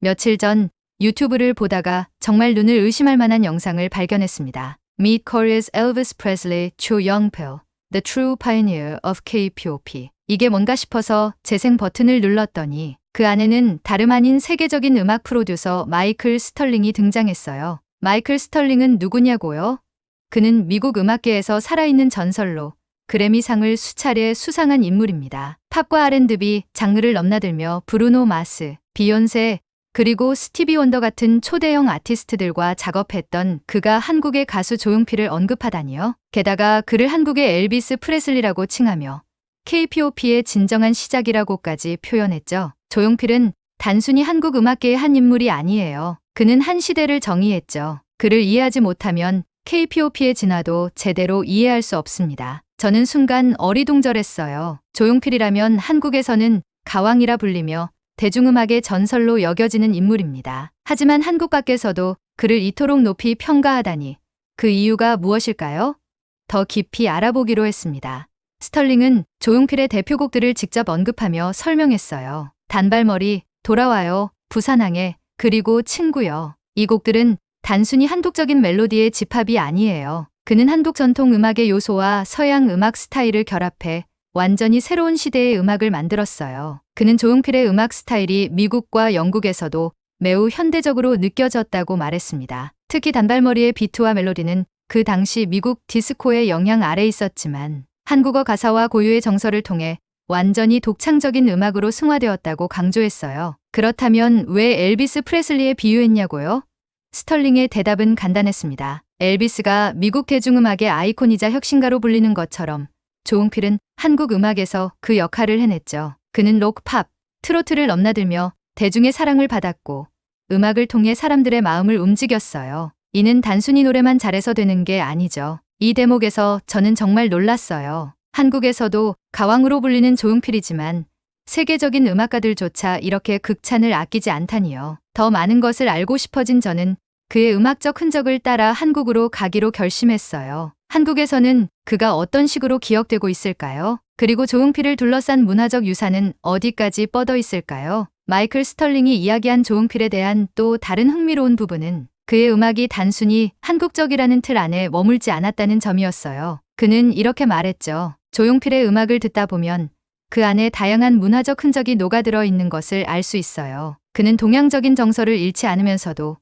며칠 전 유튜브를 보다가 정말 눈을 의심할 만한 영상을 발견했습니다. Meet Korea's Elvis Presley, Cho Young-pil, The True Pioneer of K-pop. 이게 뭔가 싶어서 재생 버튼을 눌렀더니 그 안에는 다름 아닌 세계적인 음악 프로듀서 마이클 스털링이 등장했어요. 마이클 스털링은 누구냐고요? 그는 미국 음악계에서 살아있는 전설로 그래미상을 수차례 수상한 인물입니다. 팝과 R&B 장르를 넘나들며 브루노 마스, 비욘세, 그리고 스티비 원더 같은 초대형 아티스트들과 작업했던 그가 한국의 가수 조용필을 언급하다니요. 게다가 그를 한국의 엘비스 프레슬리라고 칭하며 K-pop의 진정한 시작이라고까지 표현했죠. 조용필은 단순히 한국 음악계의 한 인물이 아니에요. 그는 한 시대를 정의했죠. 그를 이해하지 못하면 K-pop의 진화도 제대로 이해할 수 없습니다. 저는 순간 어리둥절했어요. 조용필이라면 한국에서는 가왕이라 불리며 대중음악의 전설로 여겨지는 인물입니다. 하지만 한국 밖에서도 그를 이토록 높이 평가하다니 그 이유가 무엇일까요? 더 깊이 알아보기로 했습니다. 스털링은 조용필의 대표곡들을 직접 언급하며 설명했어요. 단발머리, 돌아와요, 부산항해, 그리고 친구요. 이 곡들은 단순히 한국적인 멜로디의 집합이 아니에요. 그는 한국 전통 음악의 요소와 서양 음악 스타일을 결합해 완전히 새로운 시대의 음악을 만들었어요. 그는 조용필의 음악 스타일이 미국과 영국에서도 매우 현대적으로 느껴졌다고 말했습니다. 특히 단발머리의 비트와 멜로디는 그 당시 미국 디스코의 영향 아래 있었지만 한국어 가사와 고유의 정서를 통해 완전히 독창적인 음악으로 승화되었다고 강조했어요. 그렇다면 왜 엘비스 프레슬리에 비유했냐고요? 스털링의 대답은 간단했습니다. 엘비스가 미국 대중음악의 아이콘이자 혁신가로 불리는 것처럼 조용필은 한국 음악에서 그 역할을 해냈죠. 그는 록, 팝, 트로트를 넘나들며 대중의 사랑을 받았고 음악을 통해 사람들의 마음을 움직였어요. 이는 단순히 노래만 잘해서 되는 게 아니죠. 이 대목에서 저는 정말 놀랐어요. 한국에서도 가왕으로 불리는 조용필이지만 세계적인 음악가들조차 이렇게 극찬을 아끼지 않다니요. 더 많은 것을 알고 싶어진 저는 그의 음악적 흔적을 따라 한국으로 가기로 결심했어요. 한국에서는 그가 어떤 식으로 기억되고 있을까요? 그리고 조용필을 둘러싼 문화적 유산은 어디까지 뻗어 있을까요? 마이클 스털링이 이야기한 조용필에 대한 또 다른 흥미로운 부분은 그의 음악이 단순히 한국적이라는 틀 안에 머물지 않았다는 점이었어요. 그는 이렇게 말했죠. 조용필의 음악을 듣다 보면 그 안에 다양한 문화적 흔적이 녹아들어 있는 것을 알 수 있어요. 그는 동양적인 정서를 잃지 않으면서도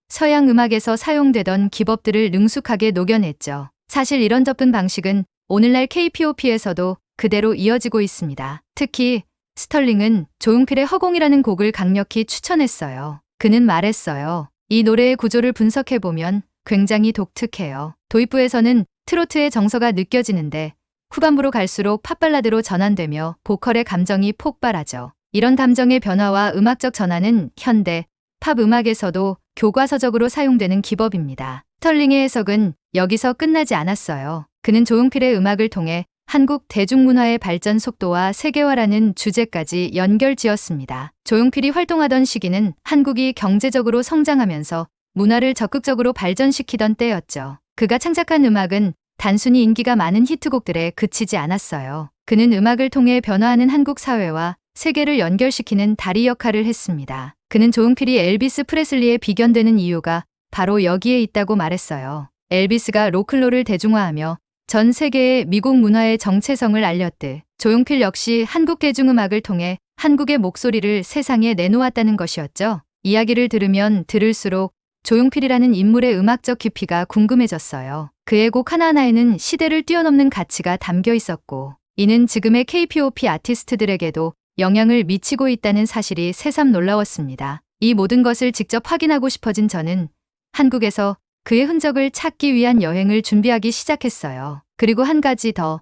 서양 음악에서 사용되던 기법들을 능숙하게 녹여냈죠. 사실 이런 접근 방식은 오늘날 K-pop에서도 그대로 이어지고 있습니다. 특히 스털링은 조용필의 허공이라는 곡을 강력히 추천했어요. 그는 말했어요. 이 노래의 구조를 분석해보면 굉장히 독특해요. 도입부에서는 트로트의 정서가 느껴지는데 후반부로 갈수록 팝발라드로 전환되며 보컬의 감정이 폭발하죠. 이런 감정의 변화와 음악적 전환은 현대 팝 음악에서도 교과서적으로 사용되는 기법입니다. 스털링의 해석은 여기서 끝나지 않았어요. 그는 조용필의 음악을 통해 한국 대중문화의 발전 속도와 세계화라는 주제까지 연결지었습니다. 조용필이 활동하던 시기는 한국이 경제적으로 성장하면서 문화를 적극적으로 발전시키던 때였죠. 그가 창작한 음악은 단순히 인기가 많은 히트곡들에 그치지 않았어요. 그는 음악을 통해 변화하는 한국 사회와 세계를 연결시키는 다리 역할을 했습니다. 그는 조용필이 엘비스 프레슬리에 비견되는 이유가 바로 여기에 있다고 말했어요. 엘비스가 로큰롤을 대중화하며 전 세계에 미국 문화의 정체성을 알렸듯 조용필 역시 한국 대중음악을 통해 한국의 목소리를 세상에 내놓았다는 것이었죠. 이야기를 들으면 들을수록 조용필이라는 인물의 음악적 깊이가 궁금해졌어요. 그의 곡 하나하나에는 시대를 뛰어넘는 가치가 담겨 있었고 이는 지금의 K-pop 아티스트들에게도 영향을 미치고 있다는 사실이 새삼 놀라웠습니다. 이 모든 것을 직접 확인하고 싶어진 저는 한국에서 그의 흔적을 찾기 위한 여행을 준비하기 시작했어요. 그리고 한 가지 더,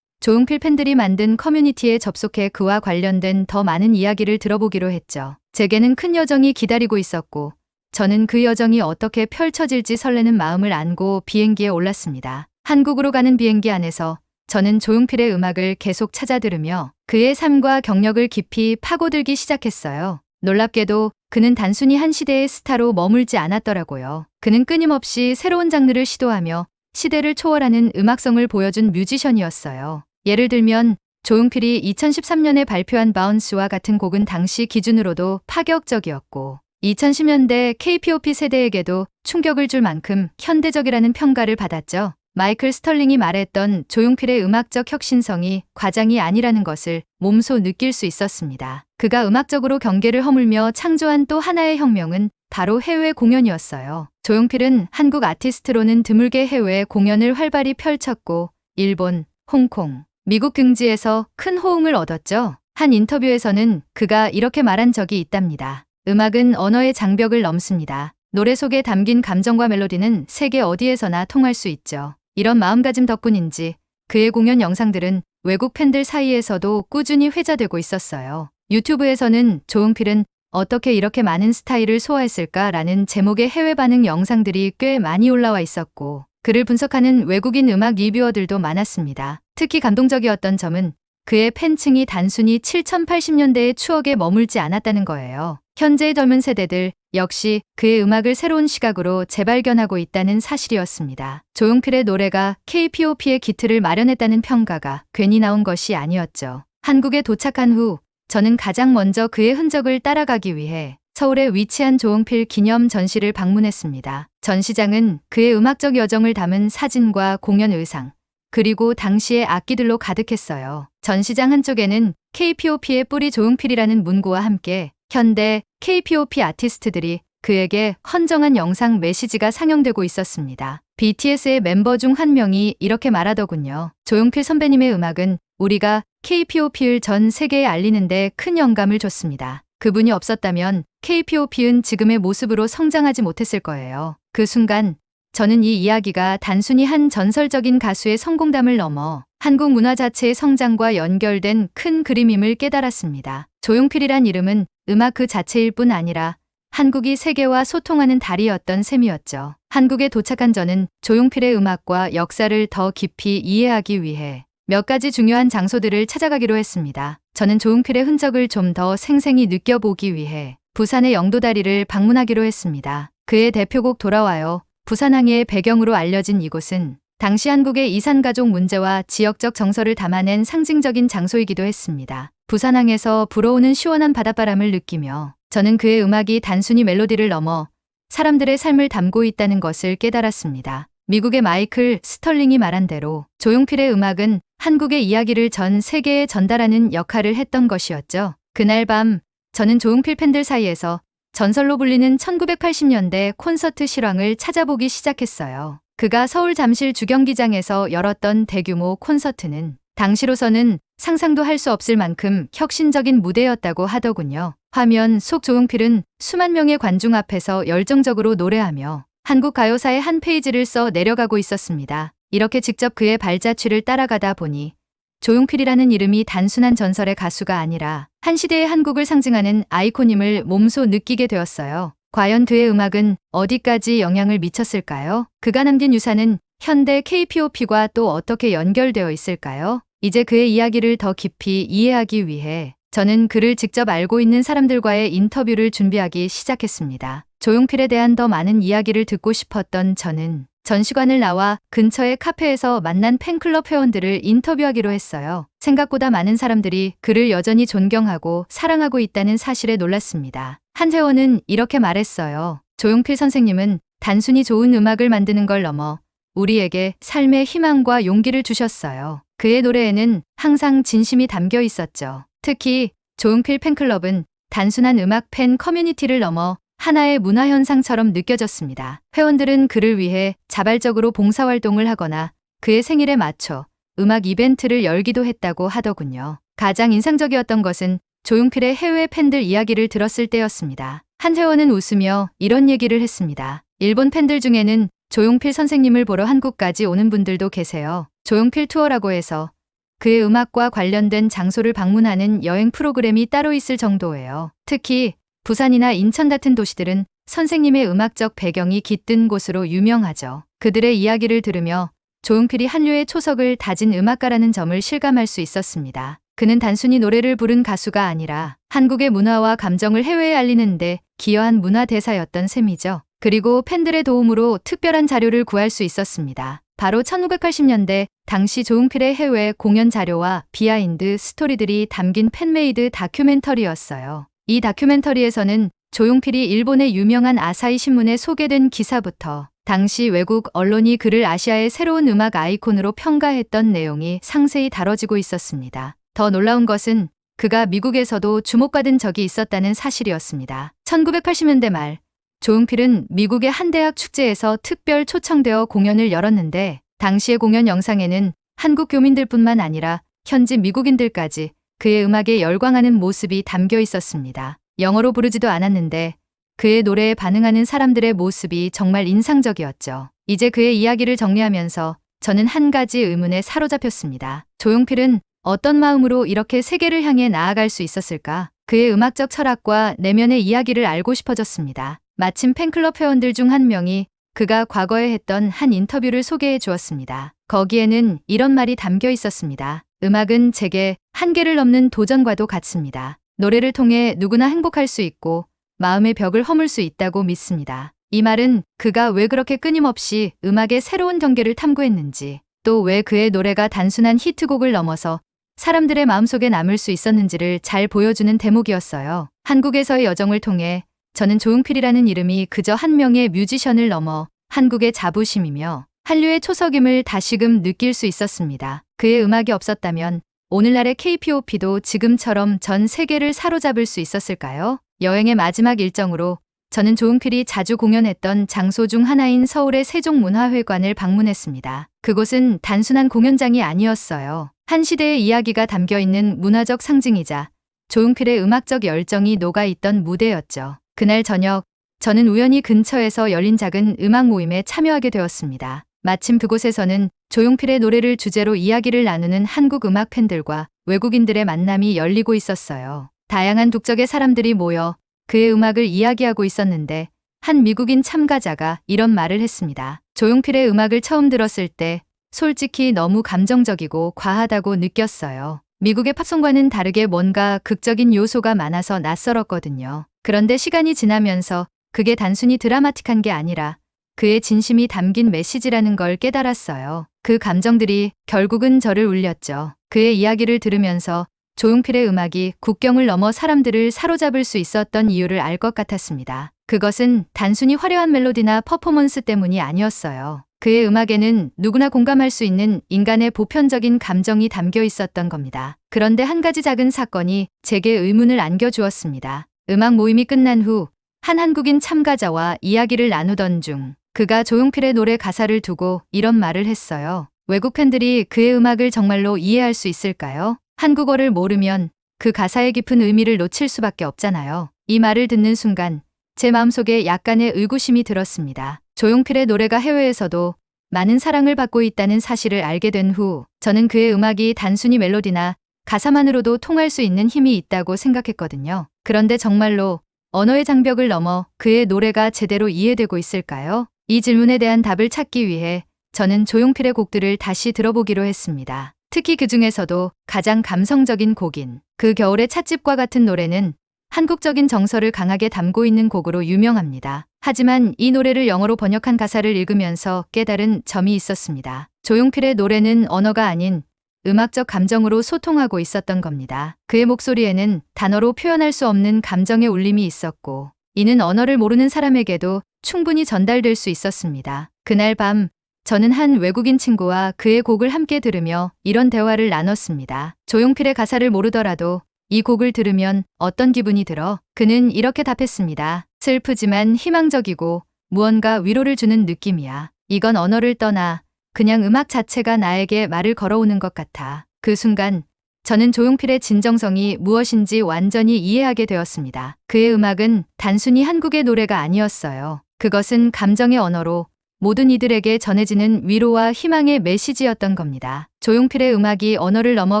조용필 팬들이 만든 커뮤니티에 접속해 그와 관련된 더 많은 이야기를 들어보기로 했죠. 제게는 큰 여정이 기다리고 있었고 저는 그 여정이 어떻게 펼쳐질지 설레는 마음을 안고 비행기에 올랐습니다. 한국으로 가는 비행기 안에서 저는 조용필의 음악을 계속 찾아 들으며 그의 삶과 경력을 깊이 파고들기 시작했어요. 놀랍게도 그는 단순히 한 시대의 스타로 머물지 않았더라고요. 그는 끊임없이 새로운 장르를 시도하며 시대를 초월하는 음악성을 보여준 뮤지션이었어요. 예를 들면 조용필이 2013년에 발표한 바운스와 같은 곡은 당시 기준으로도 파격적이었고 2010년대 K-pop 세대에게도 충격을 줄 만큼 현대적이라는 평가를 받았죠. 마이클 스털링이 말했던 조용필의 음악적 혁신성이 과장이 아니라는 것을 몸소 느낄 수 있었습니다. 그가 음악적으로 경계를 허물며 창조한 또 하나의 혁명은 바로 해외 공연이었어요. 조용필은 한국 아티스트로는 드물게 해외 공연을 활발히 펼쳤고 일본, 홍콩, 미국 등지에서 큰 호응을 얻었죠. 한 인터뷰에서는 그가 이렇게 말한 적이 있답니다. 음악은 언어의 장벽을 넘습니다. 노래 속에 담긴 감정과 멜로디는 세계 어디에서나 통할 수 있죠. 이런 마음가짐 덕분인지 그의 공연 영상들은 외국 팬들 사이에서도 꾸준히 회자되고 있었어요. 유튜브에서는 조용필은 어떻게 이렇게 많은 스타일을 소화했을까라는 제목의 해외 반응 영상들이 꽤 많이 올라와 있었고 그를 분석하는 외국인 음악 리뷰어들도 많았습니다. 특히 감동적이었던 점은 그의 팬층이 단순히 7080년대의 추억에 머물지 않았다는 거예요. 현재의 젊은 세대들 역시 그의 음악을 새로운 시각으로 재발견하고 있다는 사실이었습니다. 조용필의 노래가 K-pop의 기틀을 마련했다는 평가가 괜히 나온 것이 아니었죠. 한국에 도착한 후 저는 가장 먼저 그의 흔적을 따라가기 위해 서울에 위치한 조용필 기념 전시를 방문했습니다. 전시장은 그의 음악적 여정을 담은 사진과 공연 의상, 그리고 당시의 악기들로 가득했어요. 전시장 한쪽에는 K-pop의 뿌리 조용필이라는 문구와 함께 현대 K-pop 아티스트들이 그에게 헌정한 영상 메시지가 상영되고 있었습니다. BTS의 멤버 중 한 명이 이렇게 말하더군요. 조용필 선배님의 음악은 우리가 K-pop을 전 세계에 알리는 데 큰 영감을 줬습니다. 그분이 없었다면 K-pop은 지금의 모습으로 성장하지 못했을 거예요. 그 순간 저는 이 이야기가 단순히 한 전설적인 가수의 성공담을 넘어 한국 문화 자체의 성장과 연결된 큰 그림임을 깨달았습니다. 조용필이란 이름은 음악 그 자체일 뿐 아니라 한국이 세계와 소통하는 다리였던 셈이었죠. 한국에 도착한 저는 조용필의 음악과 역사를 더 깊이 이해하기 위해 몇 가지 중요한 장소들을 찾아가기로 했습니다. 저는 조용필의 흔적을 좀 더 생생히 느껴보기 위해 부산의 영도다리를 방문하기로 했습니다. 그의 대표곡 돌아와요, 부산항해의 배경으로 알려진 이곳은 당시 한국의 이산가족 문제와 지역적 정서를 담아낸 상징적인 장소이기도 했습니다. 부산항에서 불어오는 시원한 바닷바람을 느끼며 저는 그의 음악이 단순히 멜로디를 넘어 사람들의 삶을 담고 있다는 것을 깨달았습니다. 미국의 마이클 스털링이 말한 대로 조용필의 음악은 한국의 이야기를 전 세계에 전달하는 역할을 했던 것이었죠. 그날 밤 저는 조용필 팬들 사이에서 전설로 불리는 1980년대 콘서트 실황을 찾아보기 시작했어요. 그가 서울 잠실 주경기장에서 열었던 대규모 콘서트는 당시로서는 상상도 할 수 없을 만큼 혁신적인 무대였다고 하더군요. 화면 속 조용필은 수만 명의 관중 앞에서 열정적으로 노래하며 한국 가요사의 한 페이지를 써 내려가고 있었습니다. 이렇게 직접 그의 발자취를 따라가다 보니 조용필이라는 이름이 단순한 전설의 가수가 아니라 한 시대의 한국을 상징하는 아이콘임을 몸소 느끼게 되었어요. 과연 그의 음악은 어디까지 영향을 미쳤을까요? 그가 남긴 유산은 현대 K-pop과 또 어떻게 연결되어 있을까요? 이제 그의 이야기를 더 깊이 이해하기 위해 저는 그를 직접 알고 있는 사람들과의 인터뷰를 준비하기 시작했습니다. 조용필에 대한 더 많은 이야기를 듣고 싶었던 저는 전시관을 나와 근처의 카페에서 만난 팬클럽 회원들을 인터뷰하기로 했어요. 생각보다 많은 사람들이 그를 여전히 존경하고 사랑하고 있다는 사실에 놀랐습니다. 한 회원은 이렇게 말했어요. 조용필 선생님은 단순히 좋은 음악을 만드는 걸 넘어 우리에게 삶의 희망과 용기를 주셨어요. 그의 노래에는 항상 진심이 담겨 있었죠. 특히 조용필 팬클럽은 단순한 음악 팬 커뮤니티를 넘어 하나의 문화현상처럼 느껴졌습니다. 회원들은 그를 위해 자발적으로 봉사활동을 하거나 그의 생일에 맞춰 음악 이벤트를 열기도 했다고 하더군요. 가장 인상적이었던 것은 조용필의 해외 팬들 이야기를 들었을 때였습니다. 한 회원은 웃으며 이런 얘기를 했습니다. 일본 팬들 중에는 조용필 선생님을 보러 한국까지 오는 분들도 계세요. 조용필 투어라고 해서 그의 음악과 관련된 장소를 방문하는 여행 프로그램이 따로 있을 정도예요. 특히 부산이나 인천 같은 도시들은 선생님의 음악적 배경이 깃든 곳으로 유명하죠. 그들의 이야기를 들으며 조용필이 한류의 초석을 다진 음악가라는 점을 실감할 수 있었습니다. 그는 단순히 노래를 부른 가수가 아니라 한국의 문화와 감정을 해외에 알리는데 기여한 문화대사였던 셈이죠. 그리고 팬들의 도움으로 특별한 자료를 구할 수 있었습니다. 바로 1980년대 당시 조용필의 해외 공연 자료와 비하인드 스토리들이 담긴 팬메이드 다큐멘터리였어요. 이 다큐멘터리에서는 조용필이 일본의 유명한 아사히 신문에 소개된 기사부터 당시 외국 언론이 그를 아시아의 새로운 음악 아이콘으로 평가했던 내용이 상세히 다뤄지고 있었습니다. 더 놀라운 것은 그가 미국에서도 주목받은 적이 있었다는 사실이었습니다. 1980년대 말 조용필은 미국의 한 대학 축제에서 특별 초청되어 공연을 열었는데 당시의 공연 영상에는 한국 교민들뿐만 아니라 현지 미국인들까지 그의 음악에 열광하는 모습이 담겨 있었습니다. 영어로 부르지도 않았는데 그의 노래에 반응하는 사람들의 모습이 정말 인상적이었죠. 이제 그의 이야기를 정리하면서 저는 한 가지 의문에 사로잡혔습니다. 조용필은 어떤 마음으로 이렇게 세계를 향해 나아갈 수 있었을까? 그의 음악적 철학과 내면의 이야기를 알고 싶어졌습니다. 마침 팬클럽 회원들 중 한 명이 그가 과거에 했던 한 인터뷰를 소개해 주었습니다. 거기에는 이런 말이 담겨 있었습니다. 음악은 제게 한계를 넘는 도전과도 같습니다. 노래를 통해 누구나 행복할 수 있고 마음의 벽을 허물 수 있다고 믿습니다. 이 말은 그가 왜 그렇게 끊임없이 음악의 새로운 경계를 탐구했는지, 또 왜 그의 노래가 단순한 히트곡을 넘어서 사람들의 마음속에 남을 수 있었는지를 잘 보여주는 대목이었어요. 한국에서의 여정을 통해 저는 조용필이라는 이름이 그저 한 명의 뮤지션을 넘어 한국의 자부심이며 한류의 초석임을 다시금 느낄 수 있었습니다. 그의 음악이 없었다면 오늘날의 K-POP도 지금처럼 전 세계를 사로잡을 수 있었을까요? 여행의 마지막 일정으로 저는 조용필이 자주 공연했던 장소 중 하나인 서울의 세종문화회관을 방문했습니다. 그곳은 단순한 공연장이 아니었어요. 한 시대의 이야기가 담겨있는 문화적 상징이자 조용필의 음악적 열정이 녹아있던 무대였죠. 그날 저녁 저는 우연히 근처에서 열린 작은 음악 모임에 참여하게 되었습니다. 마침 그곳에서는 조용필의 노래를 주제로 이야기를 나누는 한국 음악 팬들과 외국인들의 만남이 열리고 있었어요. 다양한 국적의 사람들이 모여 그의 음악을 이야기하고 있었는데 한 미국인 참가자가 이런 말을 했습니다. 조용필의 음악을 처음 들었을 때 솔직히 너무 감정적이고 과하다고 느꼈어요. 미국의 팝송과는 다르게 뭔가 극적인 요소가 많아서 낯설었거든요. 그런데 시간이 지나면서 그게 단순히 드라마틱한 게 아니라 그의 진심이 담긴 메시지라는 걸 깨달았어요. 그 감정들이 결국은 저를 울렸죠. 그의 이야기를 들으면서 조용필의 음악이 국경을 넘어 사람들을 사로잡을 수 있었던 이유를 알 것 같았습니다. 그것은 단순히 화려한 멜로디나 퍼포먼스 때문이 아니었어요. 그의 음악에는 누구나 공감할 수 있는 인간의 보편적인 감정이 담겨 있었던 겁니다. 그런데 한 가지 작은 사건이 제게 의문을 안겨주었습니다. 음악 모임이 끝난 후 한 한국인 참가자와 이야기를 나누던 중 그가 조용필의 노래 가사를 두고 이런 말을 했어요. 외국 팬들이 그의 음악을 정말로 이해할 수 있을까요? 한국어를 모르면 그 가사의 깊은 의미를 놓칠 수밖에 없잖아요. 이 말을 듣는 순간 제 마음속에 약간의 의구심이 들었습니다. 조용필의 노래가 해외에서도 많은 사랑을 받고 있다는 사실을 알게 된 후 저는 그의 음악이 단순히 멜로디나 가사만으로도 통할 수 있는 힘이 있다고 생각했거든요. 그런데 정말로 언어의 장벽을 넘어 그의 노래가 제대로 이해되고 있을까요? 이 질문에 대한 답을 찾기 위해 저는 조용필의 곡들을 다시 들어보기로 했습니다. 특히 그 중에서도 가장 감성적인 곡인 그 겨울의 찻집과 같은 노래는 한국적인 정서를 강하게 담고 있는 곡으로 유명합니다. 하지만 이 노래를 영어로 번역한 가사를 읽으면서 깨달은 점이 있었습니다. 조용필의 노래는 언어가 아닌 음악적 감정으로 소통하고 있었던 겁니다. 그의 목소리에는 단어로 표현할 수 없는 감정의 울림이 있었고 이는 언어를 모르는 사람에게도 충분히 전달될 수 있었습니다. 그날 밤 저는 한 외국인 친구와 그의 곡을 함께 들으며 이런 대화를 나눴습니다. 조용필의 가사를 모르더라도 이 곡을 들으면 어떤 기분이 들어? 그는 이렇게 답했습니다. 슬프지만 희망적이고 무언가 위로를 주는 느낌이야. 이건 언어를 떠나 그냥 음악 자체가 나에게 말을 걸어오는 것 같아. 그 순간 저는 조용필의 진정성이 무엇인지 완전히 이해하게 되었습니다. 그의 음악은 단순히 한국의 노래가 아니었어요. 그것은 감정의 언어로 모든 이들에게 전해지는 위로와 희망의 메시지였던 겁니다. 조용필의 음악이 언어를 넘어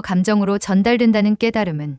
감정으로 전달된다는 깨달음은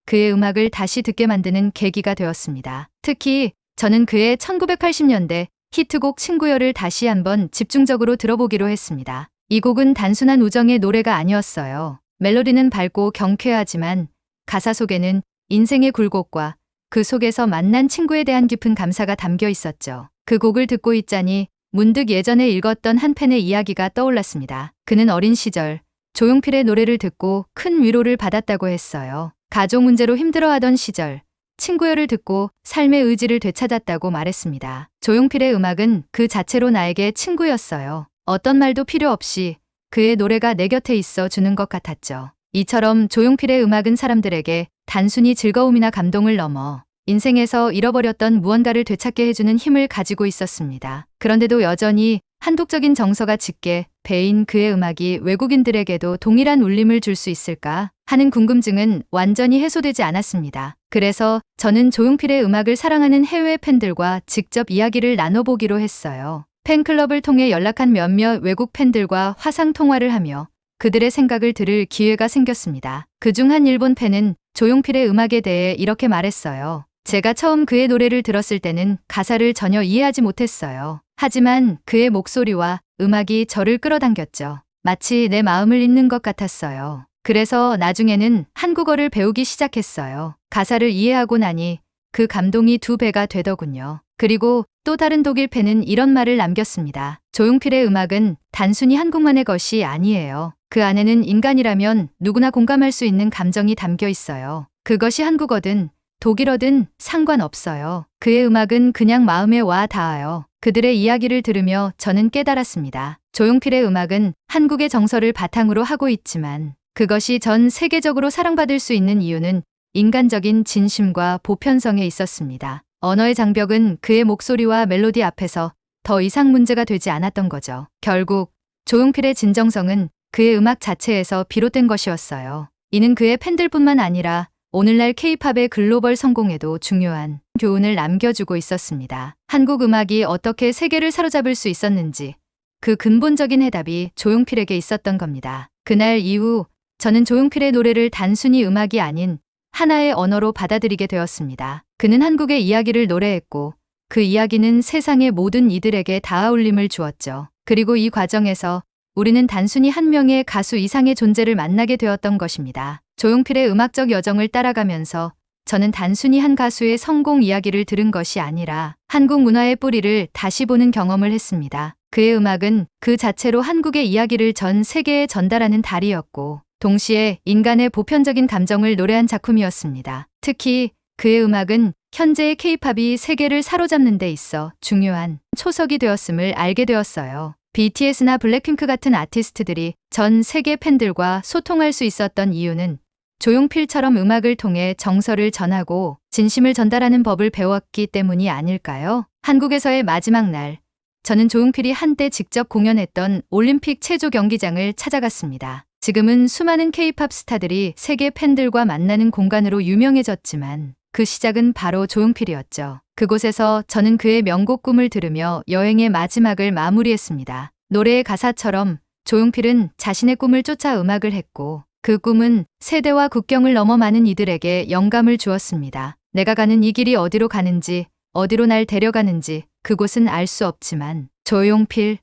그의 음악을 다시 듣게 만드는 계기가 되었습니다. 특히 저는 그의 1980년대 히트곡 친구여를 다시 한번 집중적으로 들어보기로 했습니다. 이 곡은 단순한 우정의 노래가 아니었어요. 멜로디는 밝고 경쾌하지만 가사 속에는 인생의 굴곡과 그 속에서 만난 친구에 대한 깊은 감사가 담겨 있었죠. 그 곡을 듣고 있자니 문득 예전에 읽었던 한 팬의 이야기가 떠올랐습니다. 그는 어린 시절 조용필의 노래를 듣고 큰 위로를 받았다고 했어요. 가족 문제로 힘들어하던 시절 친구여를 듣고 삶의 의지를 되찾았다고 말했습니다. 조용필의 음악은 그 자체로 나에게 친구였어요. 어떤 말도 필요 없이 그의 노래가 내 곁에 있어 주는 것 같았죠. 이처럼 조용필의 음악은 사람들에게 단순히 즐거움이나 감동을 넘어 인생에서 잃어버렸던 무언가를 되찾게 해주는 힘을 가지고 있었습니다. 그런데도 여전히 한독적인 정서가 짙게 배인 그의 음악이 외국인들에게도 동일한 울림을 줄 수 있을까 하는 궁금증은 완전히 해소되지 않았습니다. 그래서 저는 조용필의 음악을 사랑하는 해외 팬들과 직접 이야기를 나눠보기로 했어요. 팬클럽을 통해 연락한 몇몇 외국 팬들과 화상 통화를 하며 그들의 생각을 들을 기회가 생겼습니다. 그중 한 일본 팬은 조용필의 음악에 대해 이렇게 말했어요. 제가 처음 그의 노래를 들었을 때는 가사를 전혀 이해하지 못했어요. 하지만 그의 목소리와 음악이 저를 끌어당겼죠. 마치 내 마음을 읽는 것 같았어요. 그래서 나중에는 한국어를 배우기 시작했어요. 가사를 이해하고 나니 그 감동이 2배가 되더군요. 그리고 또 다른 독일 팬은 이런 말을 남겼습니다. 조용필의 음악은 단순히 한국만의 것이 아니에요. 그 안에는 인간이라면 누구나 공감할 수 있는 감정이 담겨 있어요. 그것이 한국어든 독일어든 상관없어요. 그의 음악은 그냥 마음에 와 닿아요. 그들의 이야기를 들으며 저는 깨달았습니다. 조용필의 음악은 한국의 정서를 바탕으로 하고 있지만 그것이 전 세계적으로 사랑받을 수 있는 이유는 인간적인 진심과 보편성에 있었습니다. 언어의 장벽은 그의 목소리와 멜로디 앞에서 더 이상 문제가 되지 않았던 거죠. 결국 조용필의 진정성은 그의 음악 자체에서 비롯된 것이었어요. 이는 그의 팬들뿐만 아니라 오늘날 K-팝의 글로벌 성공에도 중요한 교훈을 남겨주고 있었습니다. 한국 음악이 어떻게 세계를 사로잡을 수 있었는지 그 근본적인 해답이 조용필에게 있었던 겁니다. 그날 이후 저는 조용필의 노래를 단순히 음악이 아닌 하나의 언어로 받아들이게 되었습니다. 그는 한국의 이야기를 노래했고 그 이야기는 세상의 모든 이들에게 닿아올림을 주었죠. 그리고 이 과정에서 우리는 단순히 한 명의 가수 이상의 존재를 만나게 되었던 것입니다. 조용필의 음악적 여정을 따라가면서 저는 단순히 한 가수의 성공 이야기를 들은 것이 아니라 한국 문화의 뿌리를 다시 보는 경험을 했습니다. 그의 음악은 그 자체로 한국의 이야기를 전 세계에 전달하는 달이었고 동시에 인간의 보편적인 감정을 노래한 작품이었습니다. 특히 그의 음악은 현재의 K-팝이 세계를 사로잡는 데 있어 중요한 초석이 되었음을 알게 되었어요. BTS나 블랙핑크 같은 아티스트들이 전 세계 팬들과 소통할 수 있었던 이유는 조용필처럼 음악을 통해 정서를 전하고 진심을 전달하는 법을 배웠기 때문이 아닐까요? 한국에서의 마지막 날, 저는 조용필이 한때 직접 공연했던 올림픽 체조 경기장을 찾아갔습니다. 지금은 수많은 K-팝 스타들이 세계 팬들과 만나는 공간으로 유명해졌지만 그 시작은 바로 조용필이었죠. 그곳에서 저는 그의 명곡 꿈을 들으며 여행의 마지막을 마무리했습니다. 노래의 가사처럼 조용필은 자신의 꿈을 쫓아 음악을 했고 그 꿈은 세대와 국경을 넘어 많은 이들에게 영감을 주었습니다. 내가 가는 이 길이 어디로 가는지, 어디로 날 데려가는지 그곳은 알 수 없지만 조용필,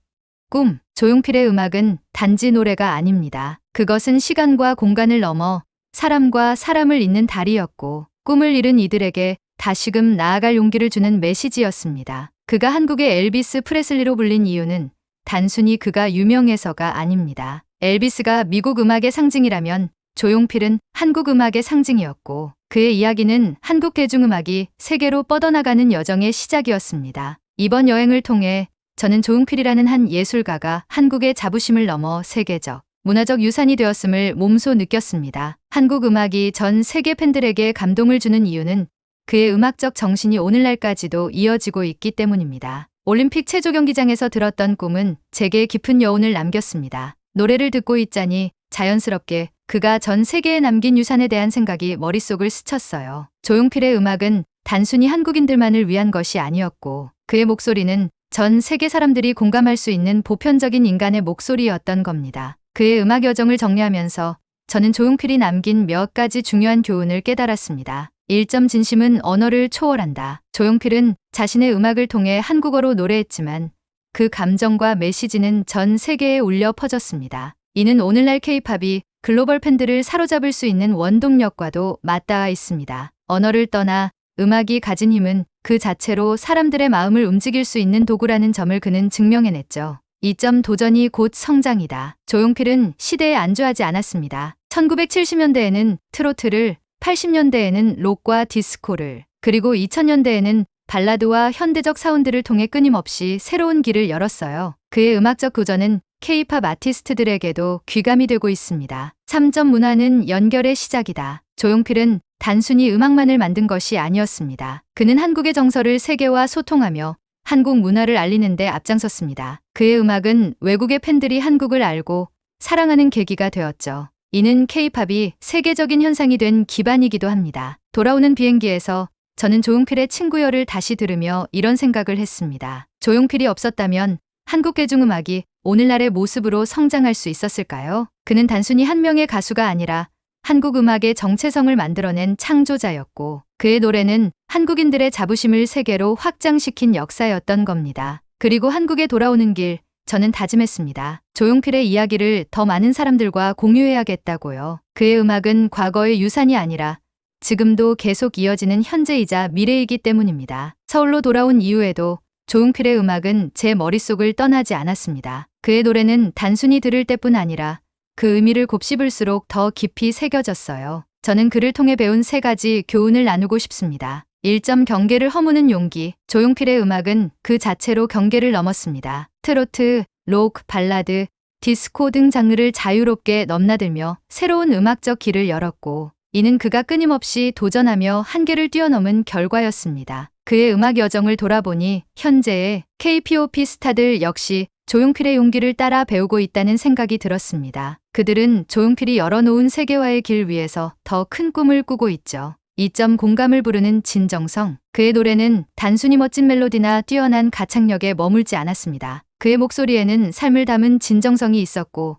꿈, 조용필의 음악은 단지 노래가 아닙니다. 그것은 시간과 공간을 넘어 사람과 사람을 잇는 달이었고 꿈을 잃은 이들에게 다시금 나아갈 용기를 주는 메시지였습니다. 그가 한국의 엘비스 프레슬리로 불린 이유는 단순히 그가 유명해서가 아닙니다. 엘비스가 미국 음악의 상징이라면 조용필은 한국 음악의 상징이었고 그의 이야기는 한국 대중음악이 세계로 뻗어나가는 여정의 시작이었습니다. 이번 여행을 통해 저는 조용필이라는 한 예술가가 한국의 자부심을 넘어 세계적, 문화적 유산이 되었음을 몸소 느꼈습니다. 한국 음악이 전 세계 팬들에게 감동을 주는 이유는 그의 음악적 정신이 오늘날까지도 이어지고 있기 때문입니다. 올림픽 체조 경기장에서 들었던 꿈은 제게 깊은 여운을 남겼습니다. 노래를 듣고 있자니 자연스럽게 그가 전 세계에 남긴 유산에 대한 생각이 머릿속을 스쳤어요. 조용필의 음악은 단순히 한국인들만을 위한 것이 아니었고 그의 목소리는 전 세계 사람들이 공감할 수 있는 보편적인 인간의 목소리였던 겁니다. 그의 음악 여정을 정리하면서 저는 조용필이 남긴 몇 가지 중요한 교훈을 깨달았습니다. 1점 진심은 언어를 초월한다. 조용필은 자신의 음악을 통해 한국어로 노래했지만 그 감정과 메시지는 전 세계에 울려 퍼졌습니다. 이는 오늘날 K-팝이 글로벌 팬들을 사로잡을 수 있는 원동력과도 맞닿아 있습니다. 언어를 떠나 음악이 가진 힘은 그 자체로 사람들의 마음을 움직일 수 있는 도구라는 점을 그는 증명해냈죠. 2점 도전이 곧 성장이다. 조용필은 시대에 안주하지 않았습니다. 1970년대에는 트로트를, 80년대에는 록과 디스코를, 그리고 2000년대에는 발라드와 현대적 사운드를 통해 끊임없이 새로운 길을 열었어요. 그의 음악적 도전은 K-팝 아티스트들에게도 귀감이 되고 있습니다. 3점 문화는 연결의 시작이다. 조용필은 단순히 음악만을 만든 것이 아니었습니다. 그는 한국의 정서를 세계와 소통하며 한국 문화를 알리는 데 앞장섰습니다. 그의 음악은 외국의 팬들이 한국을 알고 사랑하는 계기가 되었죠. 이는 K-팝이 세계적인 현상이 된 기반이기도 합니다. 돌아오는 비행기에서 저는 조용필의 친구여를 다시 들으며 이런 생각을 했습니다. 조용필이 없었다면 한국 대중음악이 오늘날의 모습으로 성장할 수 있었을까요? 그는 단순히 한 명의 가수가 아니라 한국 음악의 정체성을 만들어낸 창조자였고 그의 노래는 한국인들의 자부심을 세계로 확장시킨 역사였던 겁니다. 그리고 한국에 돌아오는 길, 저는 다짐했습니다. 조용필의 이야기를 더 많은 사람들과 공유해야겠다고요. 그의 음악은 과거의 유산이 아니라 지금도 계속 이어지는 현재이자 미래이기 때문입니다. 서울로 돌아온 이후에도 조용필의 음악은 제 머릿속을 떠나지 않았습니다. 그의 노래는 단순히 들을 때뿐 아니라 그 의미를 곱씹을수록 더 깊이 새겨졌어요. 저는 그를 통해 배운 3가지 교훈을 나누고 싶습니다. 1점 경계를 허무는 용기. 조용필의 음악은 그 자체로 경계를 넘었습니다. 트로트, 록, 발라드, 디스코 등 장르를 자유롭게 넘나들며 새로운 음악적 길을 열었고 이는 그가 끊임없이 도전하며 한계를 뛰어넘은 결과였습니다. 그의 음악 여정을 돌아보니 현재의 K-pop 스타들 역시 조용필의 용기를 따라 배우고 있다는 생각이 들었습니다. 그들은 조용필이 열어놓은 세계화의 길 위에서 더 큰 꿈을 꾸고 있죠. 2점 공감을 부르는 진정성. 그의 노래는 단순히 멋진 멜로디나 뛰어난 가창력에 머물지 않았습니다. 그의 목소리에는 삶을 담은 진정성이 있었고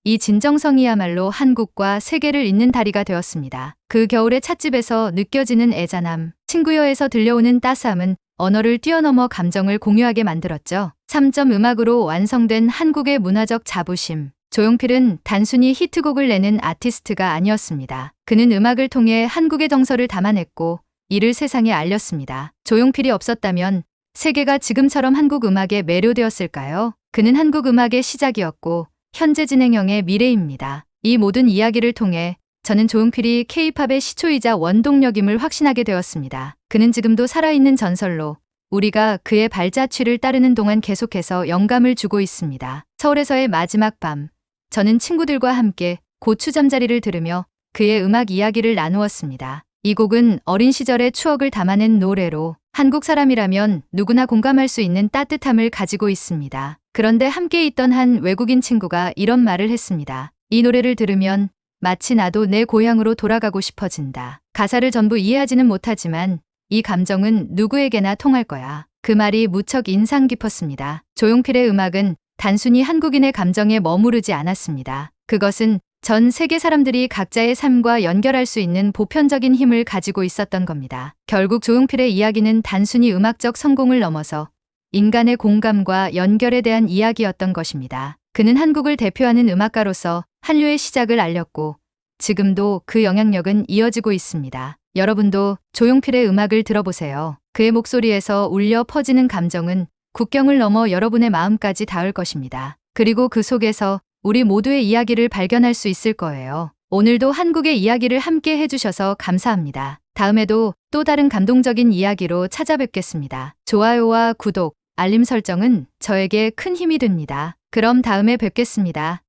이 진정성이야말로 한국과 세계를 잇는 다리가 되었습니다. 그 겨울의 찻집에서 느껴지는 애잔함, 친구여에서 들려오는 따스함은 언어를 뛰어넘어 감정을 공유하게 만들었죠. 3점 음악으로 완성된 한국의 문화적 자부심. 조용필은 단순히 히트곡을 내는 아티스트가 아니었습니다. 그는 음악을 통해 한국의 정서를 담아냈고 이를 세상에 알렸습니다. 조용필이 없었다면 세계가 지금처럼 한국 음악에 매료되었을까요? 그는 한국 음악의 시작이었고 현재 진행형의 미래입니다. 이 모든 이야기를 통해 저는 조용필이 K-팝의 시초이자 원동력임을 확신하게 되었습니다. 그는 지금도 살아있는 전설로 우리가 그의 발자취를 따르는 동안 계속해서 영감을 주고 있습니다. 서울에서의 마지막 밤, 저는 친구들과 함께 고추 잠자리를 들으며 그의 음악 이야기를 나누었습니다. 이 곡은 어린 시절의 추억을 담아낸 노래로 한국 사람이라면 누구나 공감할 수 있는 따뜻함을 가지고 있습니다. 그런데 함께 있던 한 외국인 친구가 이런 말을 했습니다. 이 노래를 들으면 마치 나도 내 고향으로 돌아가고 싶어진다. 가사를 전부 이해하지는 못하지만 이 감정은 누구에게나 통할 거야. 그 말이 무척 인상 깊었습니다. 조용필의 음악은 단순히 한국인의 감정에 머무르지 않았습니다. 그것은 전 세계 사람들이 각자의 삶과 연결할 수 있는 보편적인 힘을 가지고 있었던 겁니다. 결국 조용필의 이야기는 단순히 음악적 성공을 넘어서 인간의 공감과 연결에 대한 이야기였던 것입니다. 그는 한국을 대표하는 음악가로서 한류의 시작을 알렸고 지금도 그 영향력은 이어지고 있습니다. 여러분도 조용필의 음악을 들어보세요. 그의 목소리에서 울려 퍼지는 감정은 국경을 넘어 여러분의 마음까지 닿을 것입니다. 그리고 그 속에서 우리 모두의 이야기를 발견할 수 있을 거예요. 오늘도 한국의 이야기를 함께 해주셔서 감사합니다. 다음에도 또 다른 감동적인 이야기로 찾아뵙겠습니다. 좋아요와 구독, 알림 설정은 저에게 큰 힘이 됩니다. 그럼 다음에 뵙겠습니다.